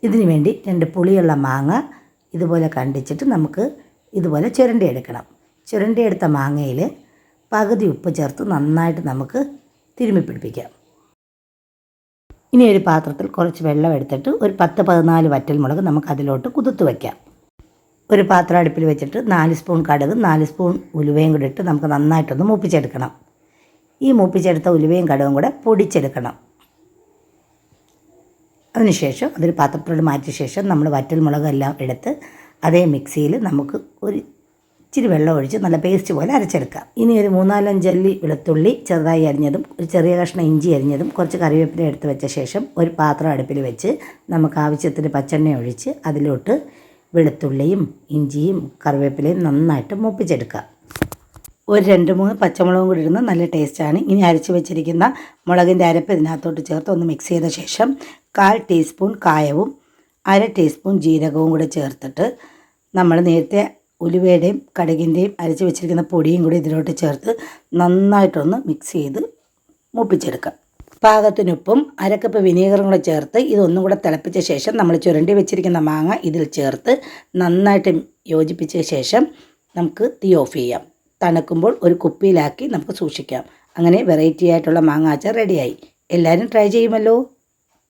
ഇതിനു വേണ്ടി 2 പുളിയുള്ള മാങ്ങ ഇതുപോലെ കണ്ടിച്ചിട്ട് നമുക്ക് ഇതുപോലെ ചുരണ്ടിയെടുക്കണം. ചുരണ്ടിയെടുത്ത മാങ്ങയിൽ പകുതി ഉപ്പ് ചേർത്ത് നന്നായിട്ട് നമുക്ക് തിരുമ്മി പിടിപ്പിക്കാം. ഇനി ഒരു പാത്രത്തിൽ കുറച്ച് വെള്ളം എടുത്തിട്ട് ഒരു 10-14 വറ്റൽമുളക് നമുക്ക് അതിലോട്ട് കുതിർത്ത് വയ്ക്കാം. ഒരു പാത്രം അടുപ്പിൽ വെച്ചിട്ട് 4 സ്പൂൺ കടുകും 4 സ്പൂൺ ഉലുവയും കൂടി ഇട്ട് നമുക്ക് നന്നായിട്ടൊന്ന് മൂപ്പിച്ചെടുക്കണം. ഈ മൂപ്പിച്ചെടുത്ത ഉലുവയും കടുകും കൂടെ പൊടിച്ചെടുക്കണം. അതിനുശേഷം അതൊരു പാത്രത്തിലോട്ട് മാറ്റിയ ശേഷം നമ്മൾ വറ്റൽമുളകെല്ലാം എടുത്ത് അതേ മിക്സിയിൽ നമുക്ക് ഒരു ഇച്ചിരി വെള്ളം ഒഴിച്ച് നല്ല പേസ്റ്റ് പോലെ അരച്ചെടുക്കാം. ഇനി ഒരു 3-4 അല്ലി വെളുത്തുള്ളി ചെറുതായി അരിഞ്ഞതും ഒരു ചെറിയ കഷ്ണം ഇഞ്ചി അരിഞ്ഞതും കുറച്ച് കറിവേപ്പില എടുത്ത് വെച്ച ശേഷം ഒരു പാത്രം അടുപ്പിൽ വെച്ച് നമുക്ക് ആവശ്യത്തിന് പച്ചെണ്ണ ഒഴിച്ച് അതിലോട്ട് വെളുത്തുള്ളിയും ഇഞ്ചിയും കറിവേപ്പിലയും നന്നായിട്ട് മൂപ്പിച്ചെടുക്കുക. ഒരു 2-3 പച്ചമുളകും കൂടി ഇടുന്ന നല്ല ടേസ്റ്റാണ്. ഇനി അരച്ച് വെച്ചിരിക്കുന്ന മുളകിൻ്റെ അരപ്പ് ഇതിനകത്തോട്ട് ചേർത്ത് ഒന്ന് മിക്സ് ചെയ്ത ശേഷം 1/4 ടീസ്പൂൺ കായവും 1/2 ടീസ്പൂൺ ജീരകവും കൂടി ചേർത്തിട്ട് നമ്മൾ നേരത്തെ ഉലുവയുടെയും കടുകിൻ്റെയും അരച്ച് വെച്ചിരിക്കുന്ന പൊടിയും കൂടി ഇതിലോട്ട് ചേർത്ത് നന്നായിട്ടൊന്ന് മിക്സ് ചെയ്ത് മൂപ്പിച്ചെടുക്കാം. പാകത്തിനുപ്പും 1/2 കപ്പ് വിനീഗറും കൂടെ ചേർത്ത് ഇതൊന്നും കൂടെ തിളപ്പിച്ച ശേഷം നമ്മൾ ചുരണ്ടി വെച്ചിരിക്കുന്ന മാങ്ങ ഇതിൽ ചേർത്ത് നന്നായിട്ട് യോജിപ്പിച്ച ശേഷം നമുക്ക് തീ ഓഫ് ചെയ്യാം. തണുക്കുമ്പോൾ ഒരു കുപ്പിയിലാക്കി നമുക്ക് സൂക്ഷിക്കാം. അങ്ങനെ വെറൈറ്റി ആയിട്ടുള്ള മാങ്ങ അച്ചാർ റെഡിയായി. എല്ലാവരും ട്രൈ ചെയ്യുമല്ലോ.